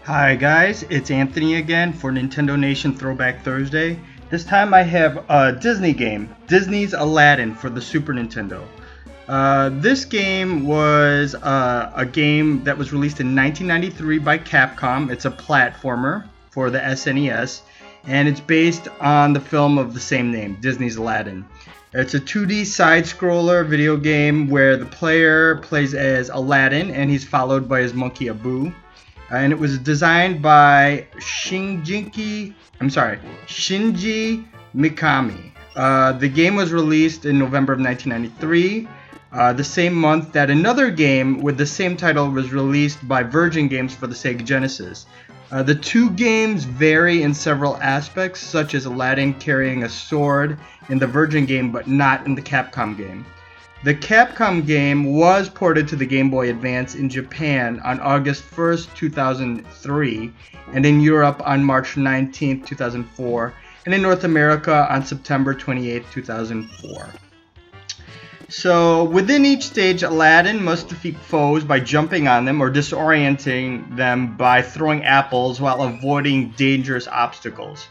Hi guys, it's Anthony again for Nintendo Nation Throwback Thursday. This time I have a Disney game, Disney's Aladdin for the Super Nintendo. This game was a game that was released in 1993 by Capcom. It's a platformer for the SNES, and it's based on the film of the same name, Disney's Aladdin. It's a 2D side-scroller video game where the player plays as Aladdin and he's followed by his monkey Abu. And it was designed by Shinji Mikami. The game was released in November of 1993, the same month that another game with the same title was released by Virgin Games for the Sega Genesis. The two games vary in several aspects, such as Aladdin carrying a sword in the Virgin game but not in the Capcom game. The Capcom game was ported to the Game Boy Advance in Japan on August 1st, 2003, and in Europe on March 19th, 2004, and in North America on September 28th, 2004. So, within each stage, Aladdin must defeat foes by jumping on them or disorienting them by throwing apples while avoiding dangerous obstacles.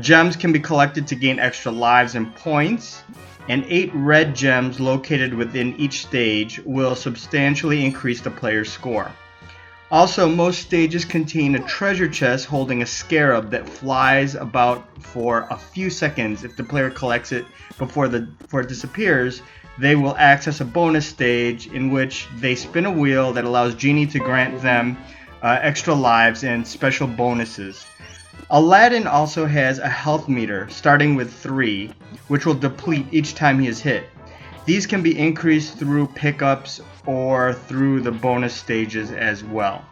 Gems can be collected to gain extra lives and points, and 8 red gems located within each stage will substantially increase the player's score. Also, most stages contain a treasure chest holding a scarab that flies about for a few seconds. If the player collects it before it disappears, they will access a bonus stage in which they spin a wheel that allows Genie to grant them extra lives and special bonuses. Aladdin also has a health meter, starting with 3, which will deplete each time he is hit. These can be increased through pickups or through the bonus stages as well.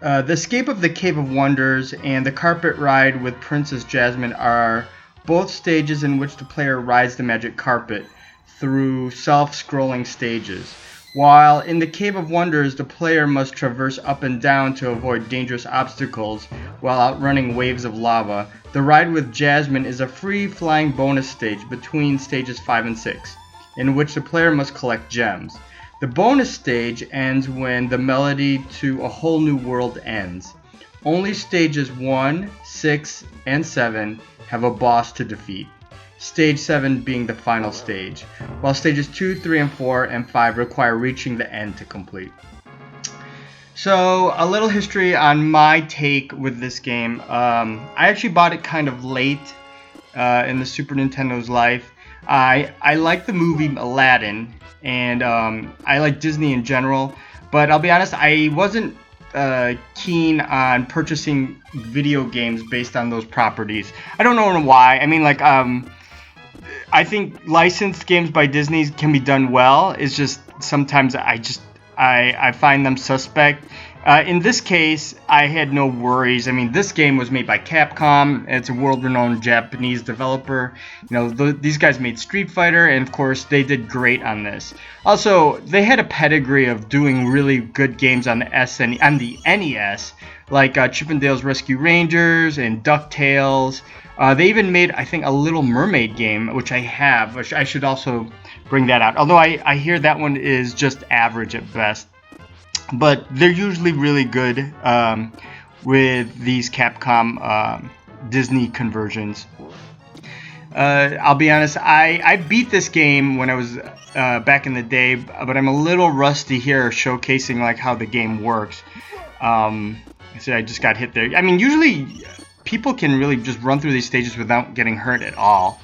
The Escape of the Cave of Wonders and the Carpet Ride with Princess Jasmine are both stages in which the player rides the magic carpet through self-scrolling stages. While in the Cave of Wonders, the player must traverse up and down to avoid dangerous obstacles while outrunning waves of lava, the Ride with Jasmine is a free-flying bonus stage between stages 5 and 6, in which the player must collect gems. The bonus stage ends when the melody to A Whole New World ends. Only stages 1, 6, and 7 have a boss to defeat. Stage 7 being the final stage, while stages 2, 3, and 4, and 5 require reaching the end to complete. So, a little history on my take with this game. I actually bought it kind of late in the Super Nintendo's life. I like the movie Aladdin, and I like Disney in general, but I'll be honest, I wasn't keen on purchasing video games based on those properties. I don't know why. I mean, I think licensed games by Disney can be done well. It's just sometimes I find them suspect. In this case, I had no worries. I mean, this game was made by Capcom. It's a world-renowned Japanese developer. These guys made Street Fighter, and of course, they did great on this. Also, they had a pedigree of doing really good games on the NES, like Chip 'n Dale's Rescue Rangers and DuckTales. They even made, I think, a Little Mermaid game, which I have, which I should also bring that out. Although I hear that one is just average at best. But they're usually really good with these Capcom Disney conversions. I'll be honest, I beat this game when I was back in the day, but I'm a little rusty here showcasing how the game works. I just got hit there. I mean, usually people can really just run through these stages without getting hurt at all.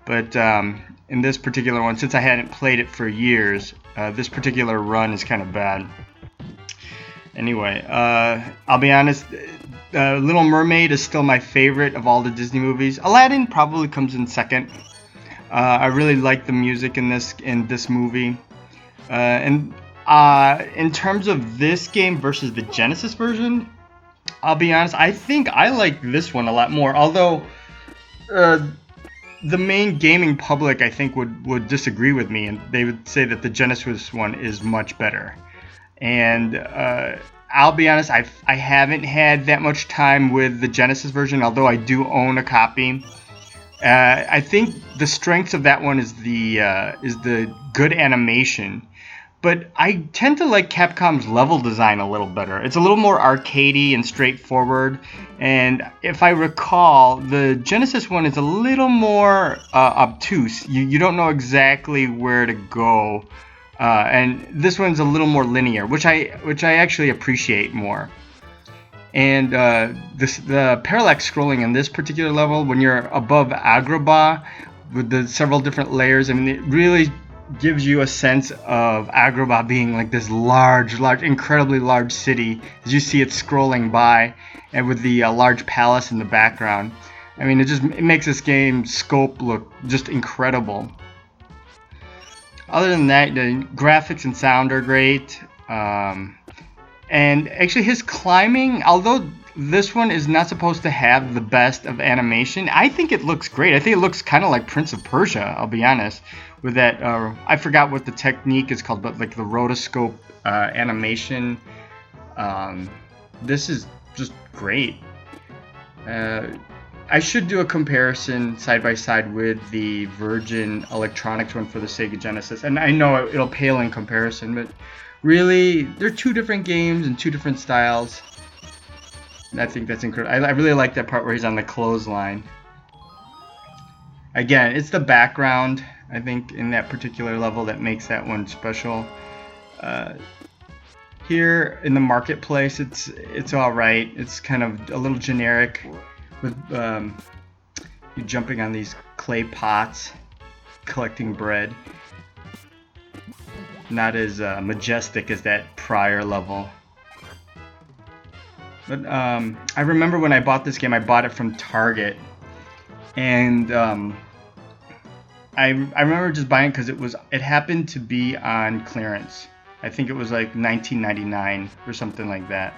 But in this particular one, since I hadn't played it for years, this particular run is kind of bad. Anyway, I'll be honest, Little Mermaid is still my favorite of all the Disney movies. Aladdin probably comes in second. I really like the music in this movie. And in terms of this game versus the Genesis version, I'll be honest, I think I like this one a lot more. Although the main gaming public, I think, would disagree with me, and they would say that the Genesis one is much better. And I'll be honest, I haven't had that much time with the Genesis version, although I do own a copy. I think the strength of that one is the good animation. But I tend to like Capcom's level design a little better. It's a little more arcadey and straightforward. And if I recall, the Genesis one is a little more obtuse. You don't know exactly where to go. And this one's a little more linear, which I actually appreciate more. And the parallax scrolling in this particular level, when you're above Agrabah with the several different layers, I mean, it really gives you a sense of Agrabah being like this large, incredibly large city as you see it scrolling by, and with the large palace in the background. I mean, it makes this game's scope look just incredible. Other than that, the graphics and sound are great. And actually his climbing, although this one is not supposed to have the best of animation, I think it looks great. I think it looks kind of like Prince of Persia, I'll be honest. With that, I forgot what the technique is called, but like the rotoscope animation. This is just great. I should do a comparison side by side with the Virgin Electronics one for the Sega Genesis, and I know it'll pale in comparison, but really, they're two different games and two different styles. And I think that's incredible. I really like that part where he's on the clothesline. Again, it's the background, I think, in that particular level that makes that one special. Here in the marketplace, it's all right. It's kind of a little generic, with you jumping on these clay pots, collecting bread. Not as majestic as that prior level. But I remember when I bought this game, I bought it from Target, and I remember just buying it because it happened to be on clearance. I think it was like $19.99 or something like that.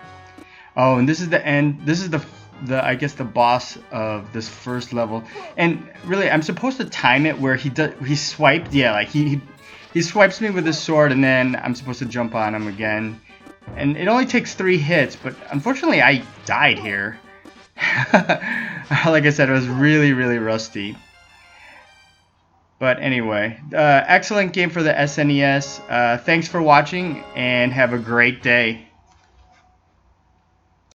Oh, and this is the end. This is the I guess the boss of this first level. And really, I'm supposed to time it where he swiped. Yeah, like he swipes me with his sword, and then I'm supposed to jump on him again. And it only takes 3 hits, but unfortunately I died here. Like I said, it was really, really rusty. But anyway, excellent game for the SNES. Thanks for watching, and have a great day.